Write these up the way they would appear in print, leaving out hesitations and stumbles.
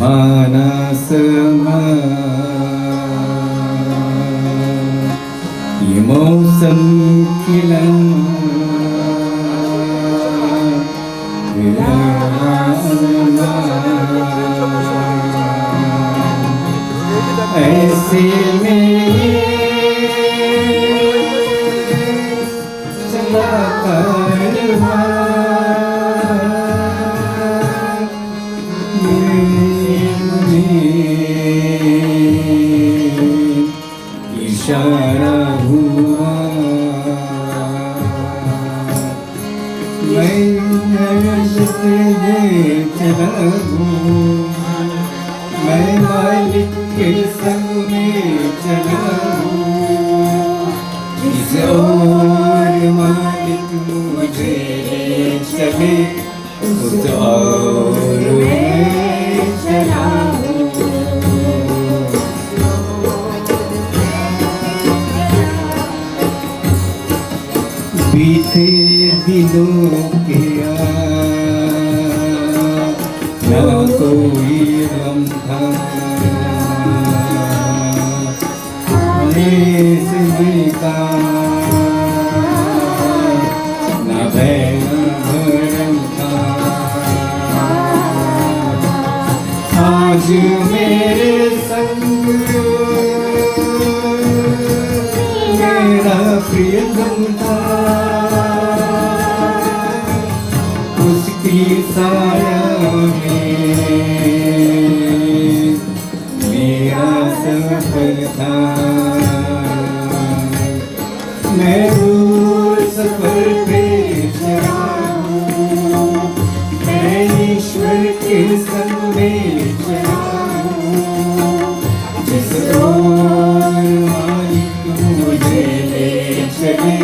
सुहाना समा ये मौसम खिला ऐसे में चला इशारा हुआ मैं चला हूँ मैं मालिक के संग में चला हूँ जिस और मालिक मुझे चले उस और में चला बीते दिनों के ना कोई गम था का ना भय भरम था आज मेरे संग मेरा प्रियतम था उसकी साया में मेरा सफर था मैं दूर सफर पे चला हूँ मैं ईश्वर के संग में चला हूँ जिस ओर मालिक मुझे ले चले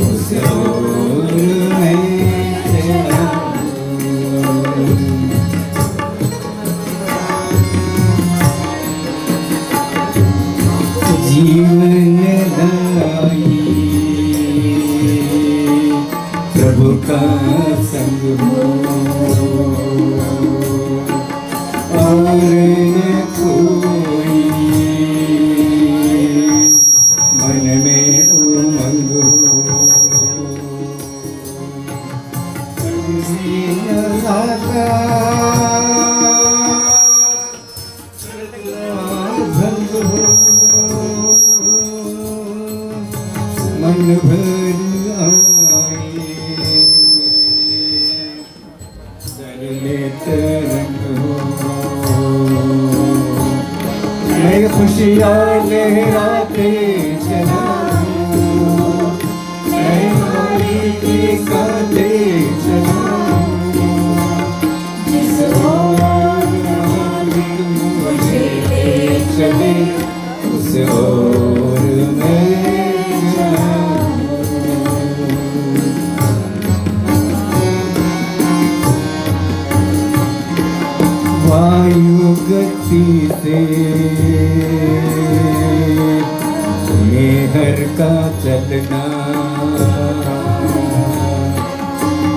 उस ओर मैं चला जीवन दाई प्रभु का संग हो और कोई मन में उमंग हो भंग हो मन भर सरले तरंग हो मैं खुशियाँ लहराते चला हूँ मैं मालिक का ले चला हूँ जिस ओर मालिक मुझे ले चले उस ओर मैं वायु गति से मेहर का चलना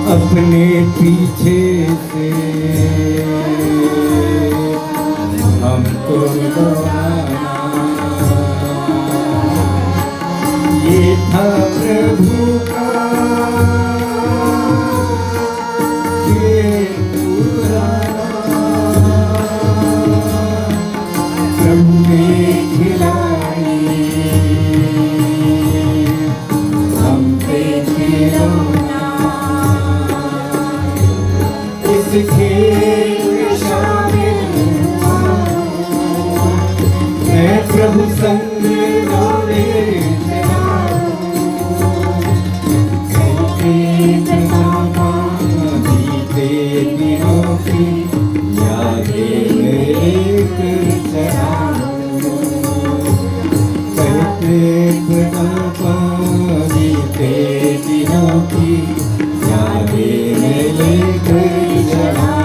अपने पीछे से हमको दौड़ाना ये था प्रभु का मैं प्रभु संग दौड़े बीते दिनों की यादें लेकर चला बीते दिनों की यादें लेकर चला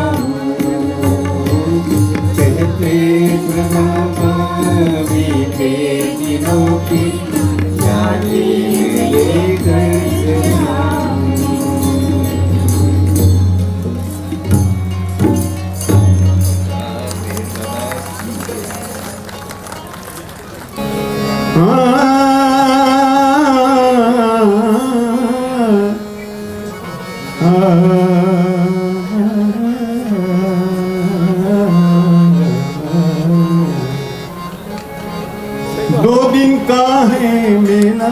दो दिन का है मेला,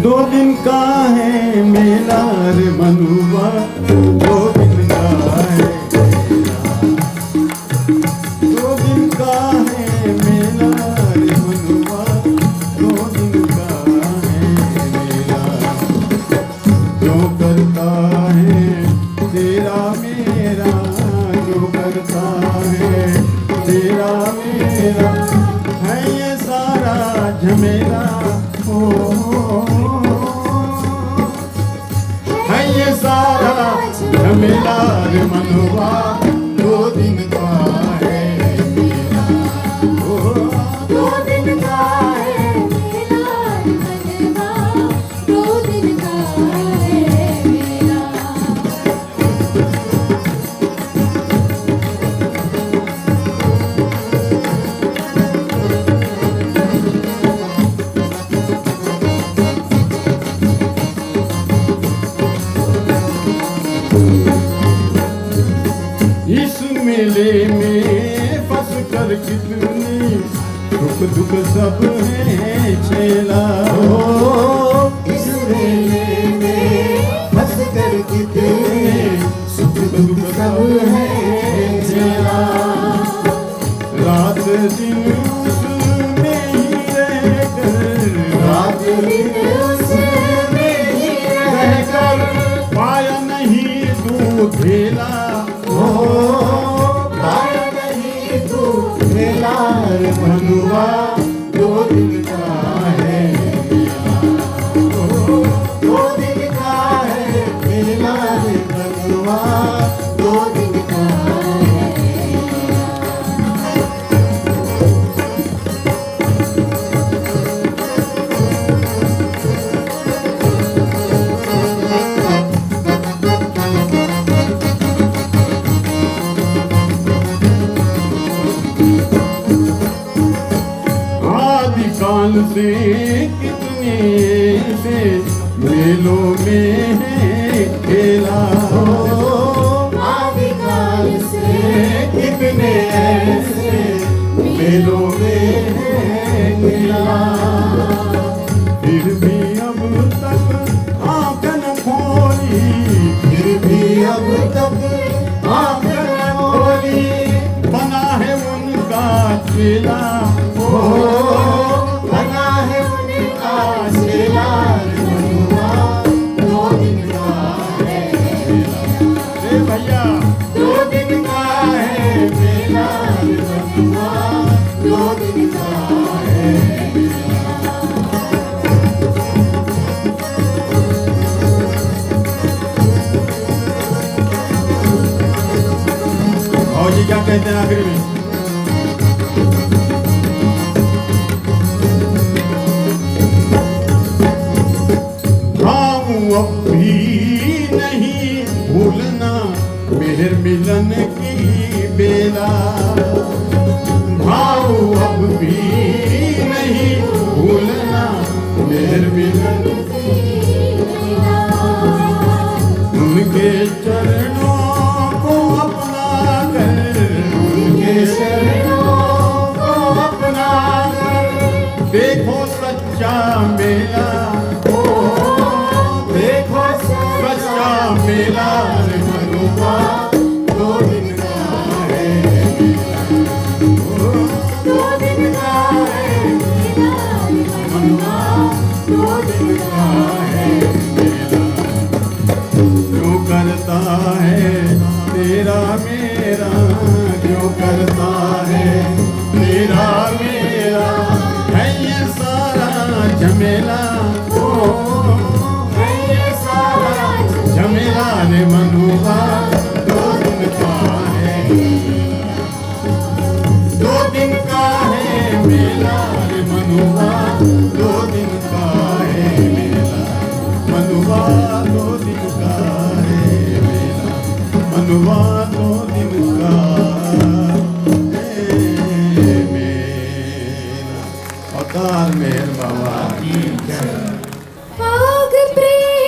दो दिन का है मेला रे मनुआ, दो दिन का है दो दिन का है मेला रे मनुआ, दो दिन का है मेला। जो करता है तेरा मेरा, जो करता है तेरा मेरा, है ये सारा झमेला, है ये सारा झमेला रे मनुआ, दो दिन का है मेला, दो दिन का है मेला रे मनवा, दो दिन का है मेला। इस मेले में फंस कर कितनी सुख दुख सब है छेला, इस मेले में फंस कर कितने सुख दुख सब है झेला। रात दिन उसमें ही रहकर, रात दिन उसमें ही रहकर, पाया नहीं तू ठेला, पाया नहीं तू मेला रे मनुआ, दो दिन का है मेला, दो दिन का है मेला रे मनुआ, दो दिन का है मेला। आदिकाल से कितने से मेलों में है खेला, आदिकाल से कितने ऐसे मेलों में है मिला, फिर भी अब तक आँख न खोली, फिर भी अब तक आँख न खोली, बना है उनका चेला, बना है उनका चेला रे मनुआ, दो दिन का है मेला, रे भैया दो दिन का है मेला रे मनुआ, दो दिन का है मेला। और जी क्या कहते हैं आखिर में? अब भी नहीं भूलना मेहर मिलन की बेला, भाव अब भी नहीं भूलना मेहर मिलन की बेला। उनके चरणों को अपना कर, उनके चरणों को अपना कर, देखो सच्चा मेला, देखो सच्चा मेला रे मनुआ, दो दिन का है मेला, दो दिन का है मेला रे मनुआ, दो दिन का है मेला। जो करता है तेरा मेरा, जो करता है तेरा मेरा, है ये सारा झमेला, है ये सारा झमेला रे मनुआ, दो दिन का है दो दिन का है मेला रे मनुआ, दो दिन का है मेला मनुआ, दो दिन का है मेला मनुआ, दो दिन का है मेला। अवतार मेहर बाबा की जय। आग प्रेम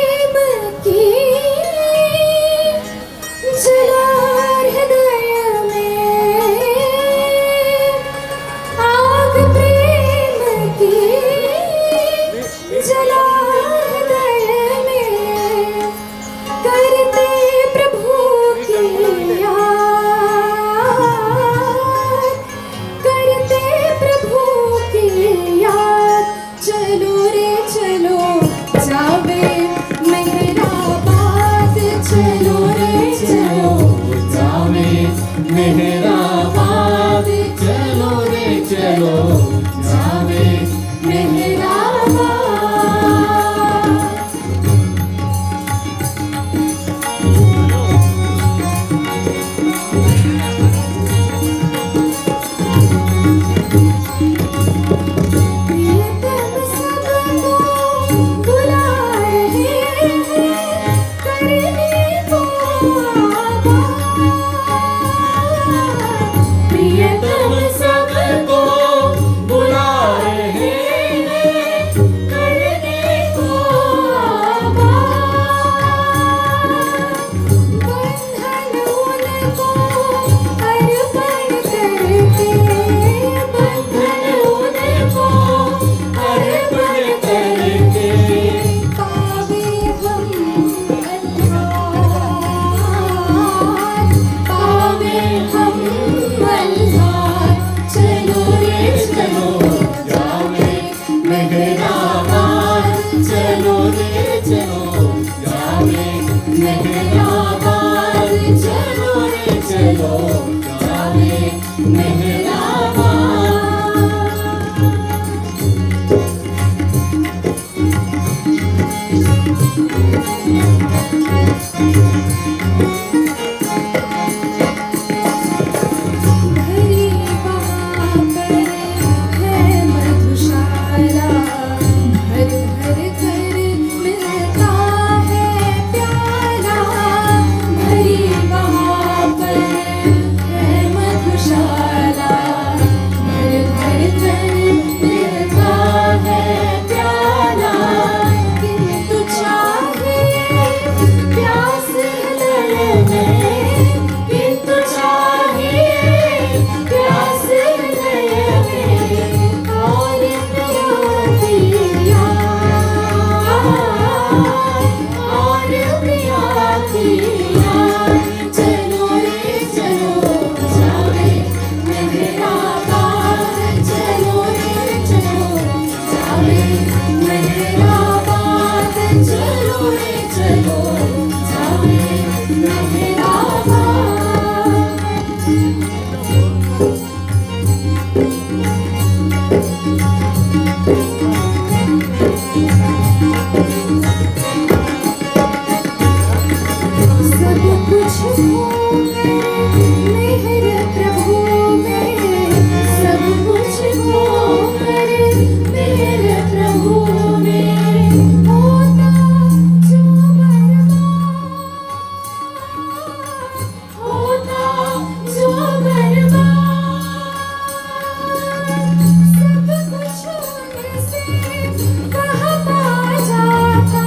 मेहराबाद चलो रे चलो जावे मेहराबाद। हरी वहाँ पर है मधुशाला, घर घर घर मिलता है प्याला। हरी वहाँ पर है मधुशाला, घर घर घर मिलता है प्याला। किंतु चाहिए प्यास गले में, किंतु चाहिए प्यास गले में और पिया पिया, और पिया पिया। चलो रे चलो जावे मेहराबाद, चलो रे चलो जावे मेहराबाद, चलो रे चलो जावे मेहराबाद। सब कुछ हो मेहर प्रभु में, सब कुछ हो मेहर प्रभु में। होता जो बर्बाद, होता जो बर्बाद, सब कुछ होने से कहाँ पा जाता,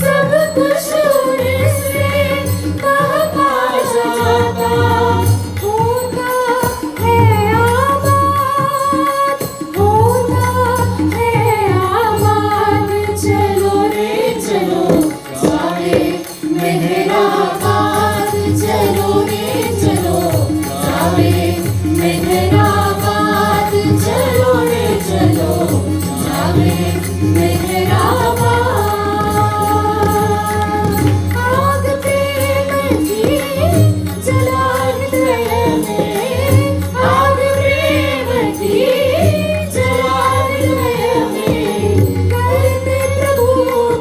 सब कुछ होने से कहाँ पा जाता। होता है आबाद, होता है आबाद, चलो रे चलो जावे मेहराबाद, चलो रे चलो जावे मेहराबाद, चलो रे चलो जावे मेहराबाद। आग प्रेम की जला हृदय में, आग प्रेम की जला हृदय में, करते प्रभु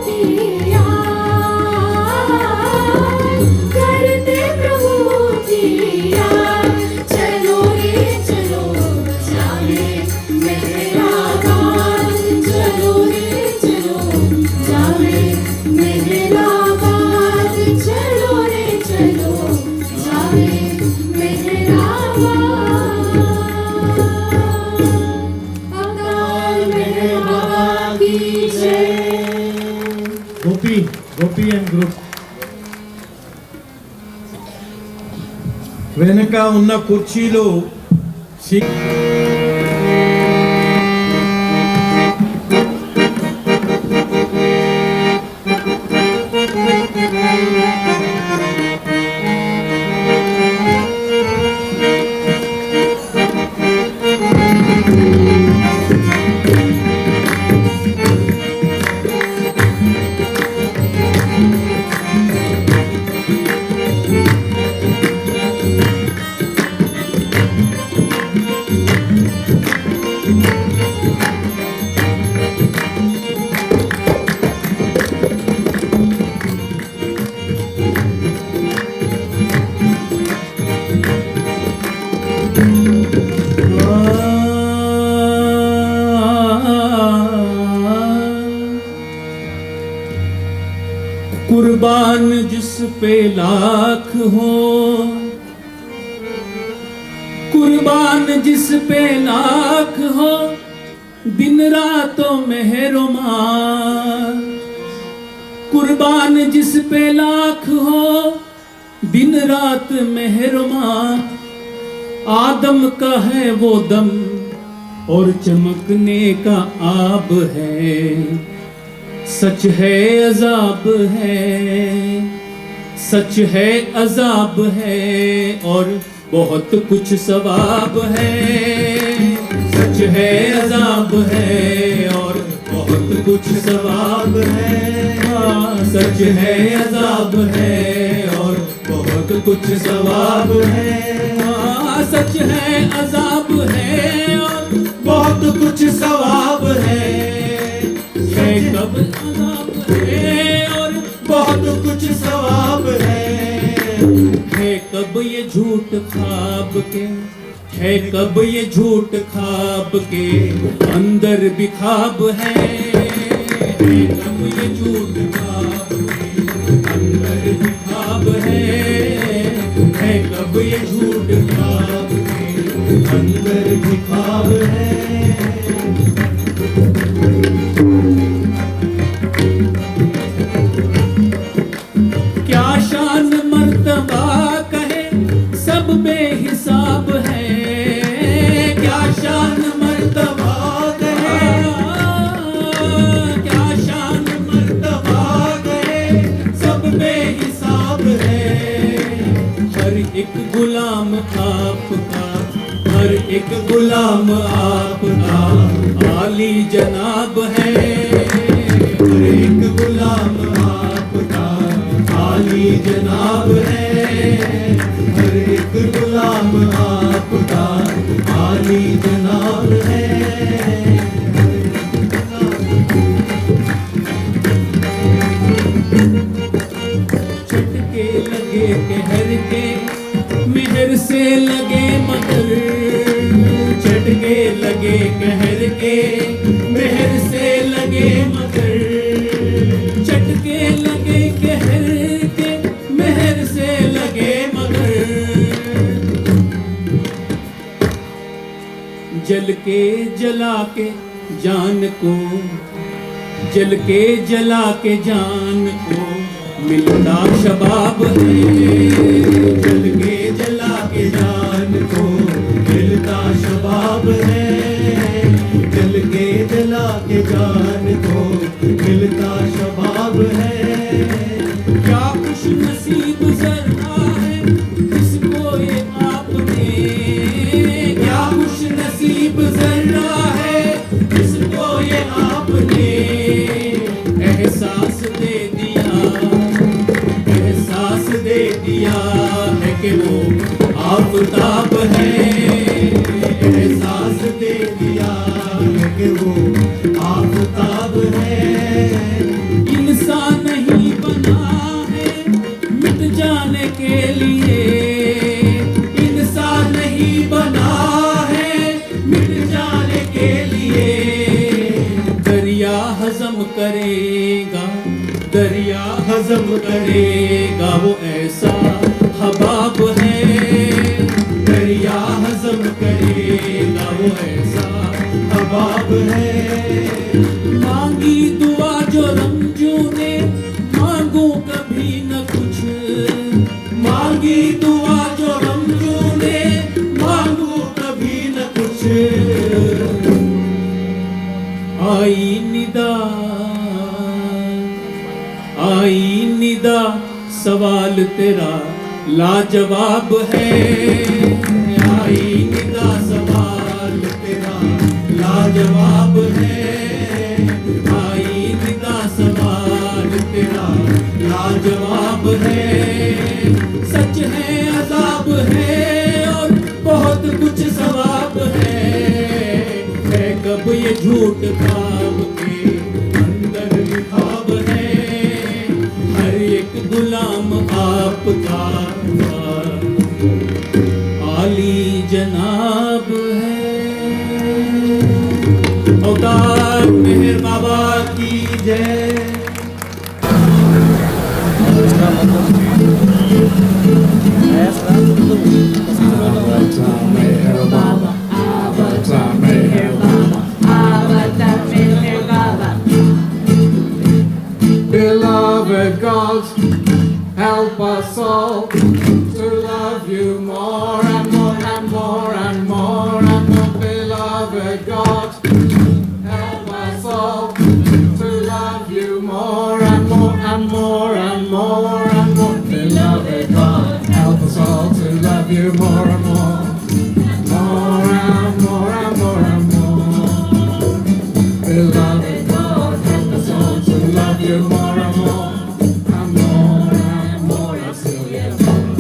की याद, करते प्रभु की याद। चलो रे चलो जावे मेहराबाद, चलो रे चलो जावे मेहराबाद, चलो रे चलो जावे मेहराबाद। अवतार मेरे बाबा की जय। गोपी एंड ग्रुप వెనక ఉన్న కుర్చీలు कुर्बान जिस पे लाख हो, कुर्बान जिस पे लाख हो, दिन रातों मेहरबान। कुर्बान जिस पे लाख हो, दिन रात मेहरबान। आदम का है वो दम और चमकने का आब है, सच है अजाब है, सच है अजाब है और बहुत कुछ सवाब है। सच है अजाब है और बहुत कुछ सवाब है, हाँ सच है अजाब है और बहुत कुछ सवाब है, हाँ सच है अजाब है और बहुत कुछ सवाब है कब अजाब है और बहुत कुछ सवाब है कब ये झूठ ख्वाब के, है कब ये झूठ ख्वाब के अंदर भी ख्वाब है कब ये झूठ ख्वाब के अंदर भी ख्वाब है कब ये झूठ ख्वाब के अंदर भी ख्वाब है। क्या शान मर्तबा कहे सब बेहिसाब है, क्या शान मर्तबा कहे, क्या शान मर्तबा कहे सब बेहिसाब है हर एक गुलाम आपका, हर एक गुलाम आपका आली जनाब है हर एक गुलाम आपका आली जनाब है हर एक गुलाम आपका आली जनाब है। झटके लगे कहर के मेहर से लगे मगर, झटके लगे कहर के मेहर से लगे मगर, झटके लगे कहर के मेहर से लगे मगर, जल के जला के जान को, जल के जला के जान को मिलता शबाब है जल के जला के जान को मिलता शबाब है जल के जला के जान को मिलता शबाब है। क्या खुश नसीब जरा है इसको ये आपने, क्या खुश नसीब जरा है इसको ये आपने एहसास दे दिया, एहसास दे दिया है कि वो आफताब है, एहसास दे दिया है कि वो आफताब है। इंसान नहीं बना है मिट जाने के लिए, इंसान नहीं बना है मिट जाने के लिए, दरिया हजम करेगा, दरिया हजम करेगा वो ऐसा हबाब है, दरिया हजम करेगा वो ऐसा हबाब है। मांगी दुआ जो रमजू ने मांगू कभी न कुछ, मांगी दुआ जो रमजू ने मांगू कभी न कुछ, आई निदा, आई निदा सवाल तेरा लाजवाब है, आई निदा सवाल तेरा लाजवाब है, आई निदा सवाल तेरा लाजवाब है। सच है अजाब है और बहुत कुछ सवाब है कब ये झूठ ख्वाब के अंदर भी ख्वाब है हर एक गुलाम आपका आली जनाब है। अवतार मेहर बाबा की जय। Beloved God, help us all to love you more and more and more and more and more. Beloved God, help us all to love you more and more and more and more and more. Beloved God, help us all to love you more and more, more and more and more and more. Beloved God, help you more and more, and more, and still yet more.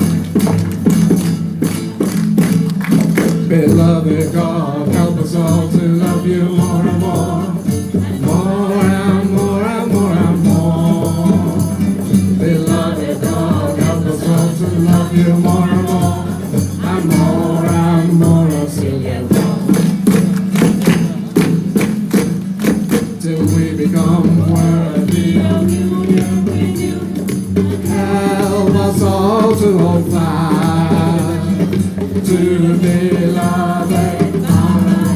Beloved God, help us all to love you more and more, more and more and more and more. Beloved God, help us all to love you more and more, and more and still yet more. Till we become worthy of union with you. Help us all to hold fast to the beloved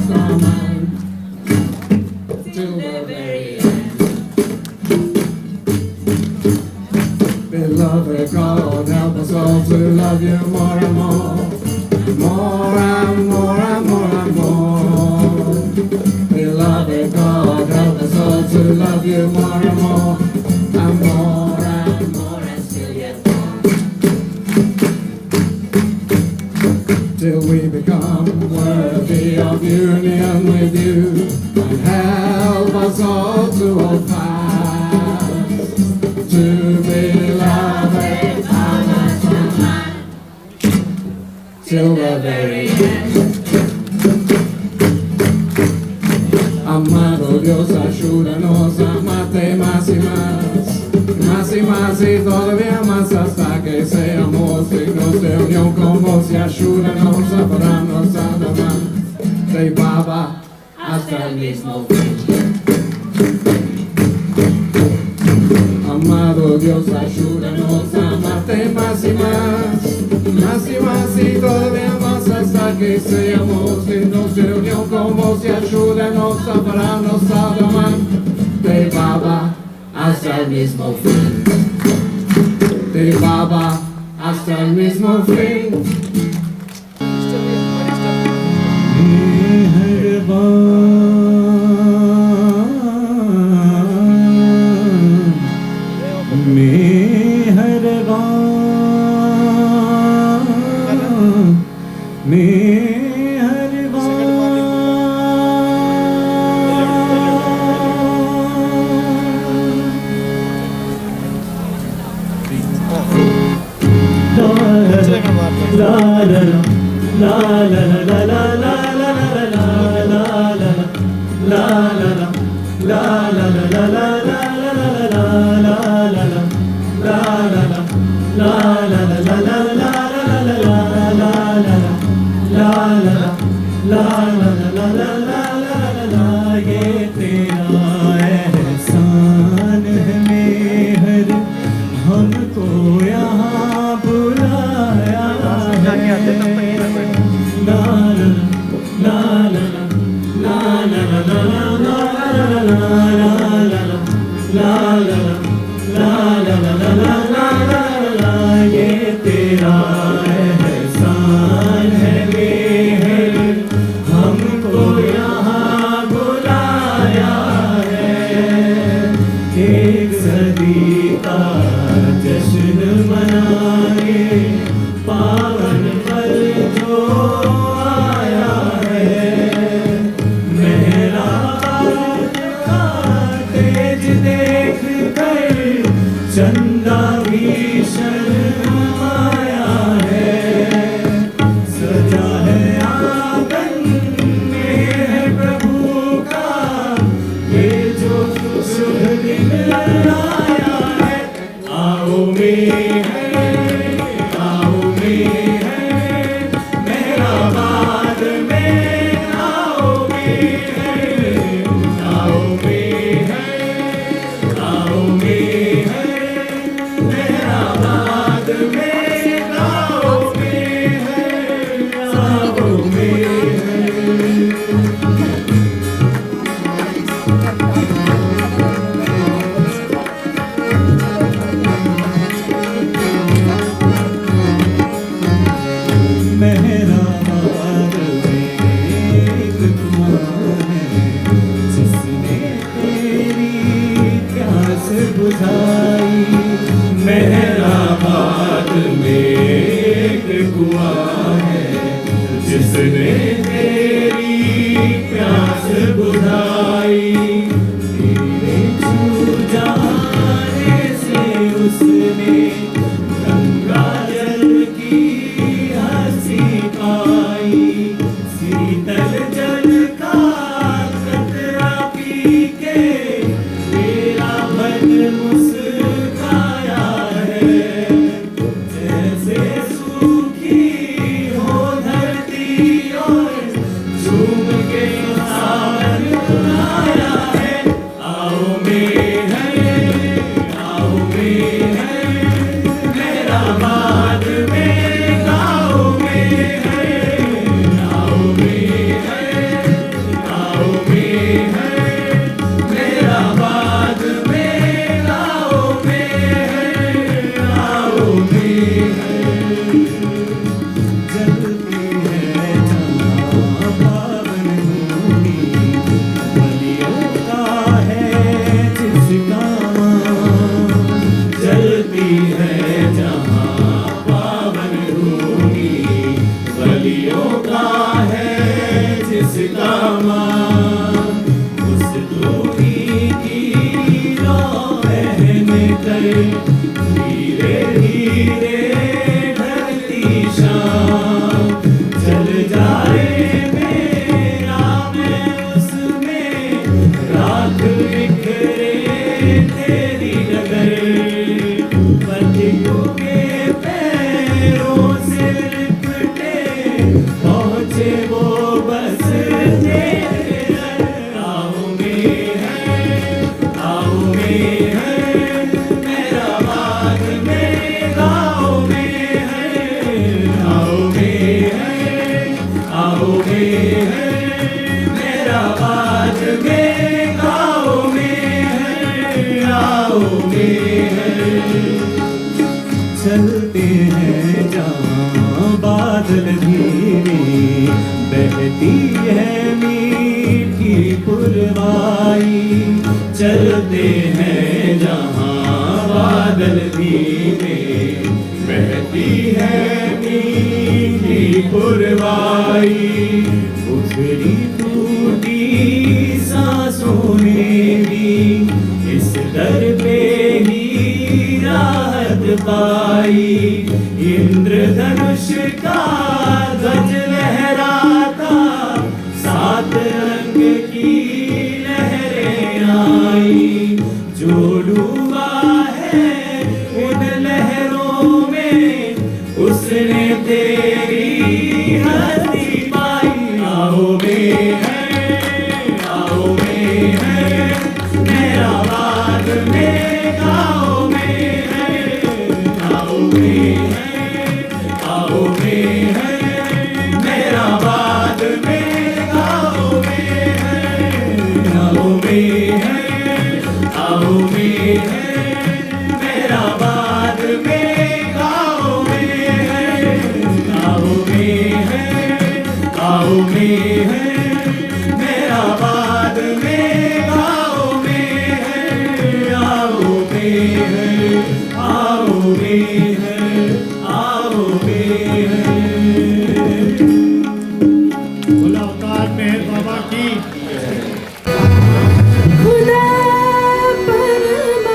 command till the very end. Beloved God, help us all to love you more and more, more and more and more and more. Beloved God, help us all to love you more and more, and more and still yet more. Till we become worthy of union with you, and help us all to hold fast to beloved command till the very end. Amado Dios, ayúdanos a amarte más y más y todavía más hasta que seamos dignos de unión con vos, y ayúdanos a pararnos a amar de Baba hasta el mismo fin. Amado Dios, ayúdanos a amarte más y más y todavía más hasta que seamos dignos de unión con vos, y ayúdanos a pararnos a amar de Baba hasta el mismo fin. De Baba hasta el mismo fin. धीरे धीरे ढलती शाम चल जाए मेरा मैं उसमें राख बिखरे तेरी नगर पथिकों के पैरों से लिपटे पहुँचे वो बस तेरे राहों में है मेरा बाग मेरे गाँव में है गाँव में है मेरा बाग मेरे गाँव में है गाँव में है चलते हैं जहाँ बादल धीरे बहती है मीठी पुरवाई चलते हैं जहाँ बादल धीरे बहती है मीठी पुरवाई उखड़ी टूटी सांसों में भी इस दर पे ही राहत पाई इंद्रधनुष का ध्वज लहराता सात रंग की लहरें आई जो डूबा है उन लहरों में उसने तेरी हस्ती पाई आओ में है मेरा बाग मेरे गाँव में है गाँव में है मेरा बाग मेरे गाँव में है गाँव में है मेरा बाग मेरे गाँव में है गाँव में है मेरा बाग मेरे गाँव में है आओ मुलाकात मेहर बाबा की खुदा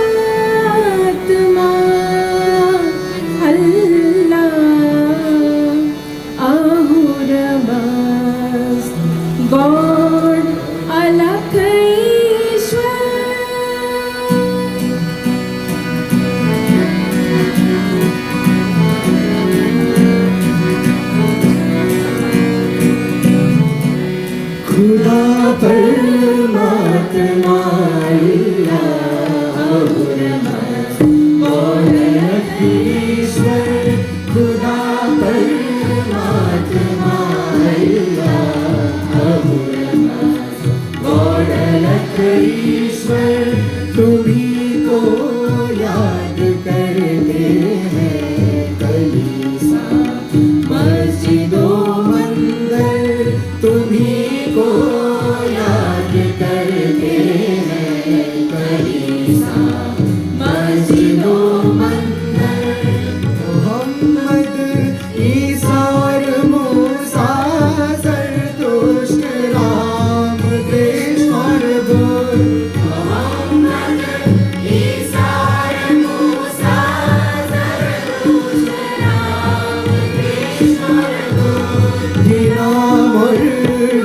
परमात्मा अल्लाह अहूर मस्त गॉड अलग ईश्वर खुदा परमात्मा अल्लाह अहूर मस्त गॉड अलग ईश्वर खुदा परमात्मा अल्लाह अहूर मस्त गॉड अलग ईश्वर तुम्ही को याद करते हैं कलीसा मस्जिदों मंदिर तुम्ही को याद करते हैं कलीसा मस्जिदों मंदिर मोहम्मद ईसा और मूसा ज़रतुश्त राम कृष्ण और बुद्ध मोहम्मद ईसा और मूसा ज़रतुश्त राम कृष्ण और बुद्ध ये नाम और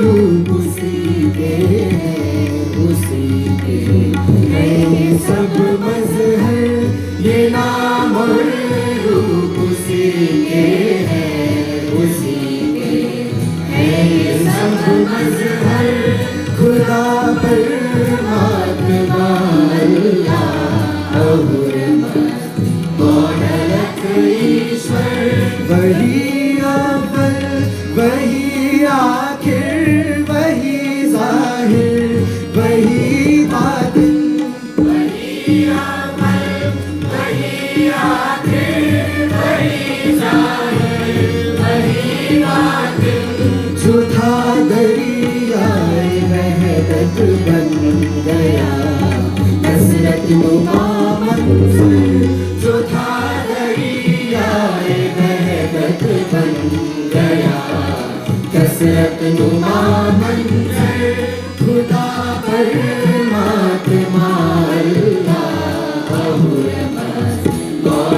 रूप उसी के हैं सब मज़हब ये नाम और रूप उसी के हैं ये सब मज़हब खुदा परमात्मा अल्लाह अहूर मस्त गॉड अलग ईश्वर वही अव्वल वही आखिर वही ज़ाहिर वही बातिन वही अव्वल वही आखिर वही ज़ाहिर वही बातिन जो था दरियाए वहदत बन गया हसरत नुमा मंज़िल जो था दरियाए वहदत बन गया कसरत नुमा मंज़िल खुदा परमात्मा अल्लाह अहूर मस्त गॉड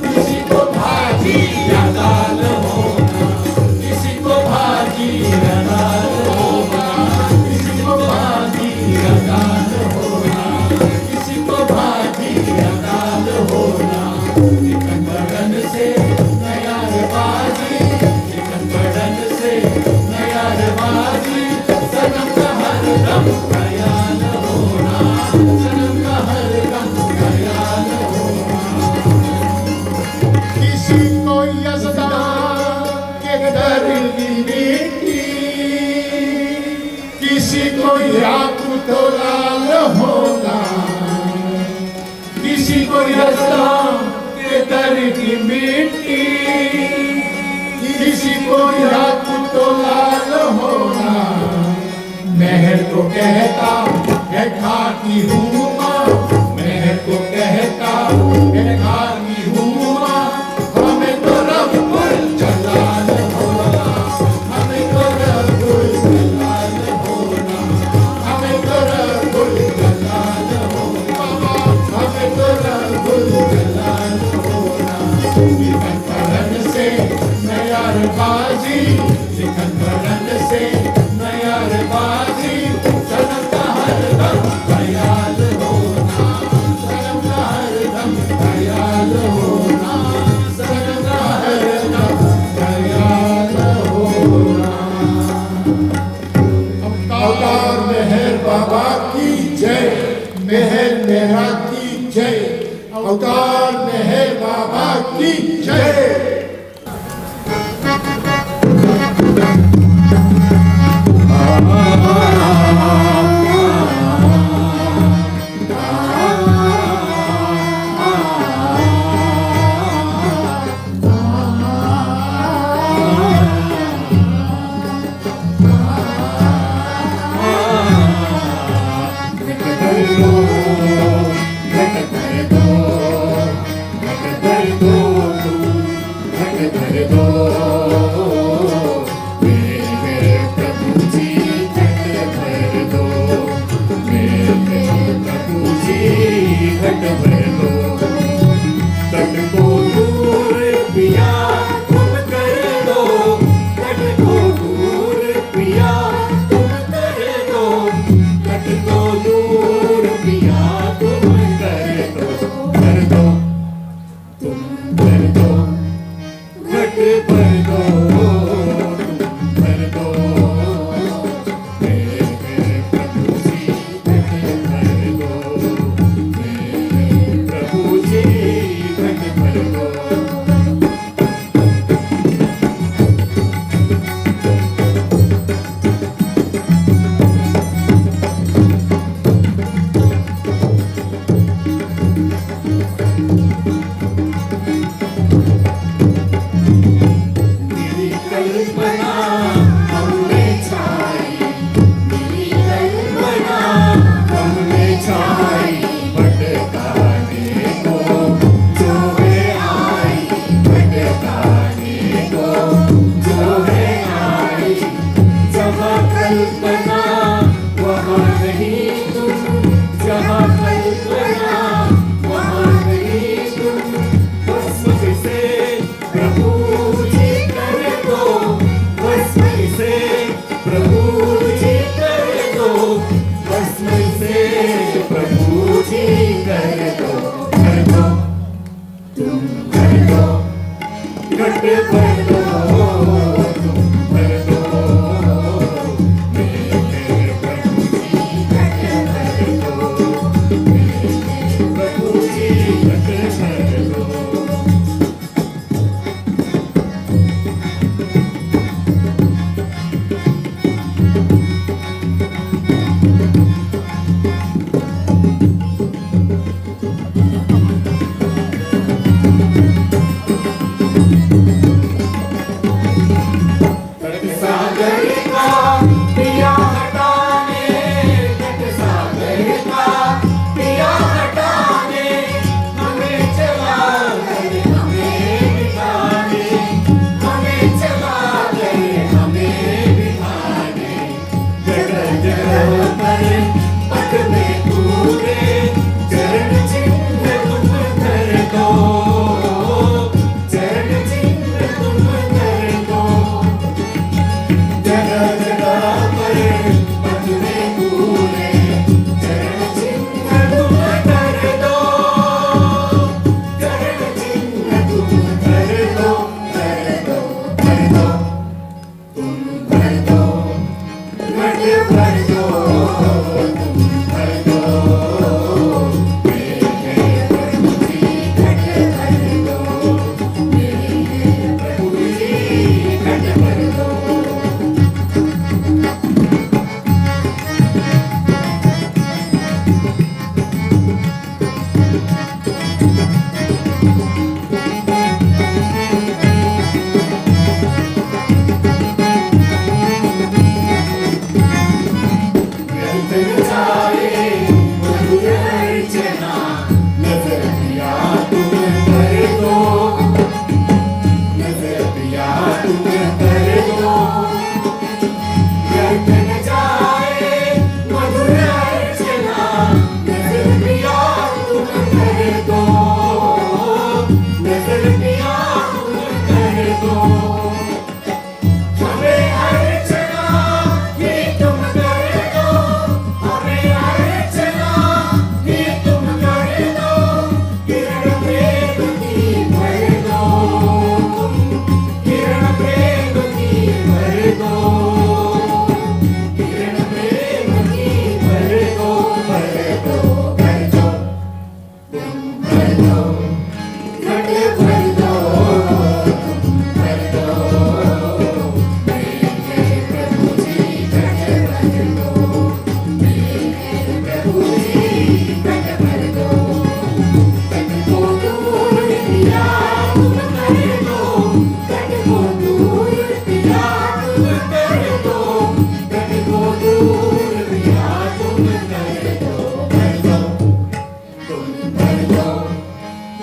याकूत तो लाल होगा, किसी को यज़दान के दर की मिट्टी, किसी को याकूत तो लाल होगा। महर को कहता है खाकी हूँ माँ, महर को कहता है खाकी हूँ माँ। हमें तो रब्बुल जलाल होना, हमें तो रब्बुल जलाल होना, हमें तो रब्बुल जलाल होना, हमें तो रब्बुल जलाल होना। लिखन करन से नयार बाजी, लिखन करन से नयार बाजी, सनम का हरदम ख्याल होना, सनम का हरदम ख्याल होना, सनम का हरदम ख्याल होना। अवतार मेहर बाबा की जय, मेहर मेरा की जय, अवतार मेहर बाबा की जय।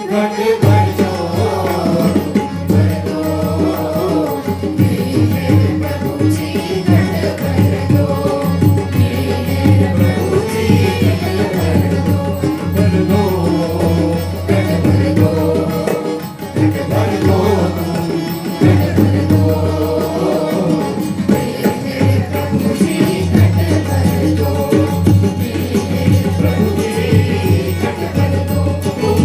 घट भर दो भर दो मेरे प्रभु जी घट भर दो मेरे प्रभु जी घट भर दो घट भर दो घट भर दो घट भर दो मेरे प्रभु जी घट भर दो मेरे प्रभु जी घट भर दो तुम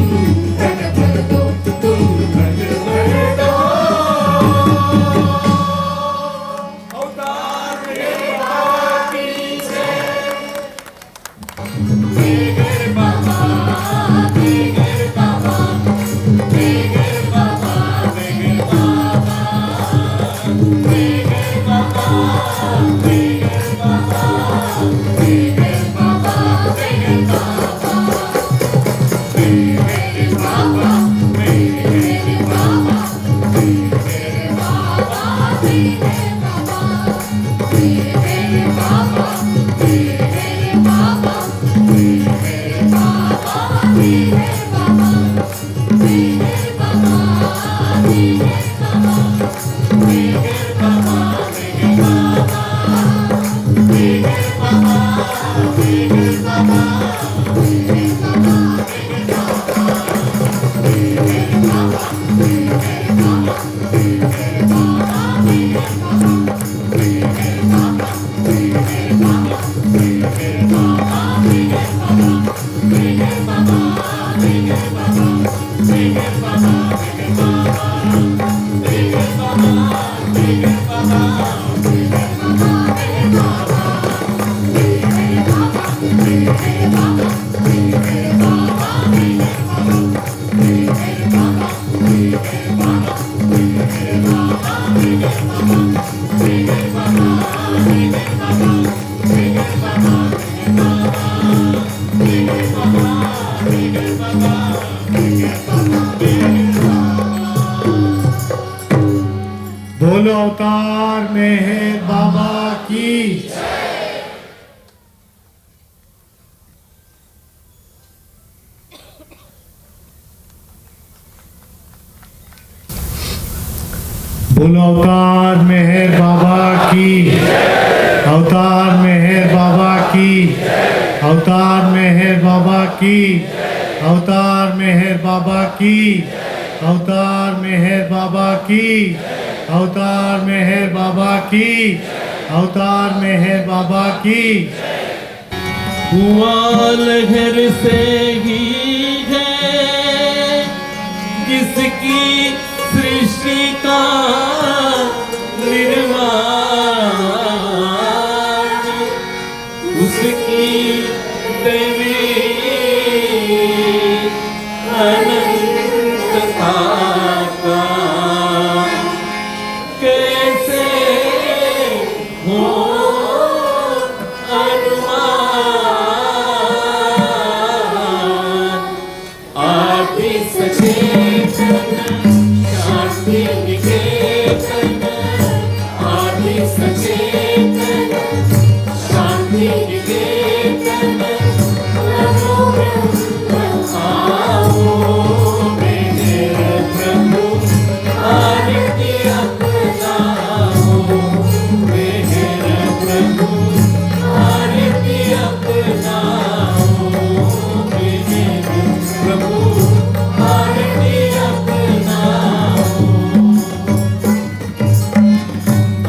घट भर दो तुम घट भर दो अवतार मेरा पीछे मेघर बाबा मेघर बाबा मेघर बाबा मेघर बाबा मेघर बाबा मेघर बाबा मेघर बाबा मेघर बाबा मेरे बाबा मेरे बाबा मेरे बाबा मेरे बाबा मेरे बाबा मेरे बाबा मेरे बाबा मेरे बाबा मेरे बाबा मेरे बाबा मेरे बाबा मेरे बाबा मेरे बाबा मेरे बाबा बोलो अवतार मेहर बाबा की बोलो अवतार मेहर बाबा की अवतार मेहर बाबा की अवतार मेहर बाबा की अवतार मेहर बाबा की अवतार मेहर बाबा की अवतार मेहर बाबा की अवतार मेहर बाबा की हुआ लहर से ही है जिसकी सृष्टि का निर्माण उसकी देवी अनंतता का कैसे हो अनुमान आदि सचेतन शांति निकेतन आदि सचेतन शांति निकेतन नमो आओ मेरे प्रभु आरती अपनाओ मेरे प्रभु आरती अपनाओ मेरे प्रभु आरती अपनाओ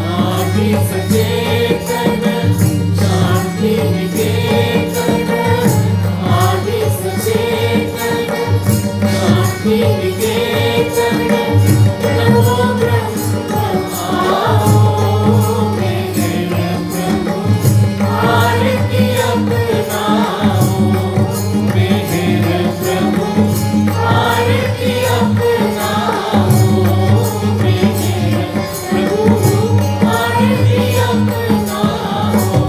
आदि सचेतन शांति निकेतन आदि सचेतन शांति निकेतन नमो आओ मेरे प्रभु आरती अपनाओ मेरे प्रभु आरती अपनाओ मेरे प्रभु आरती अपनाओ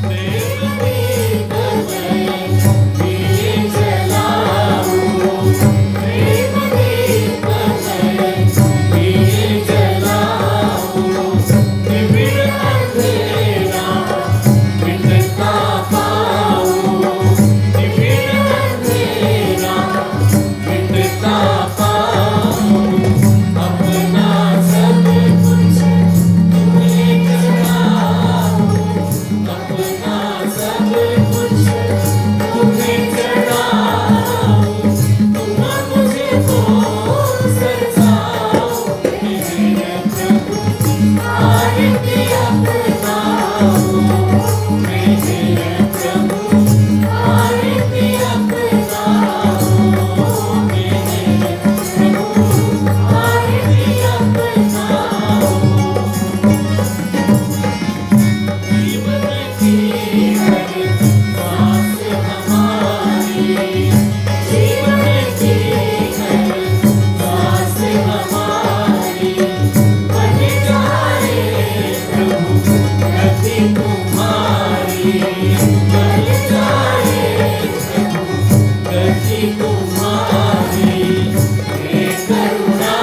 देव दीप में दिए जला तुम्हारी हे करुणा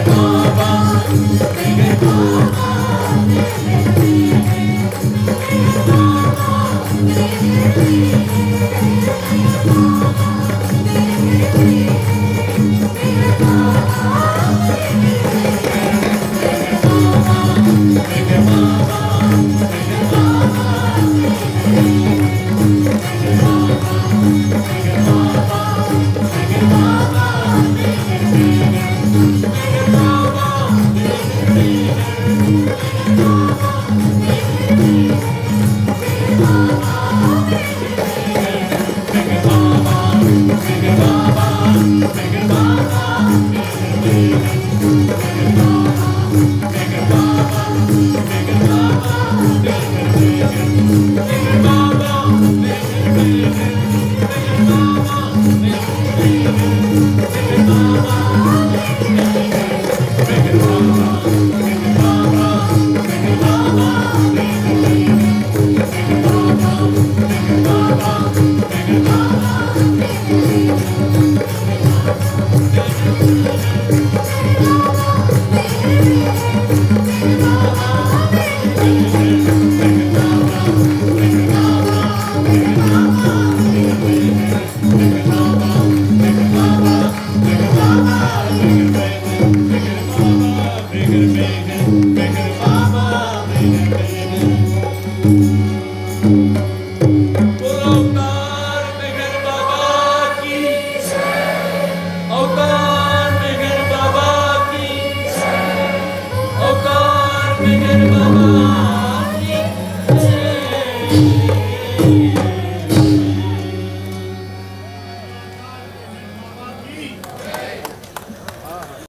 Baba,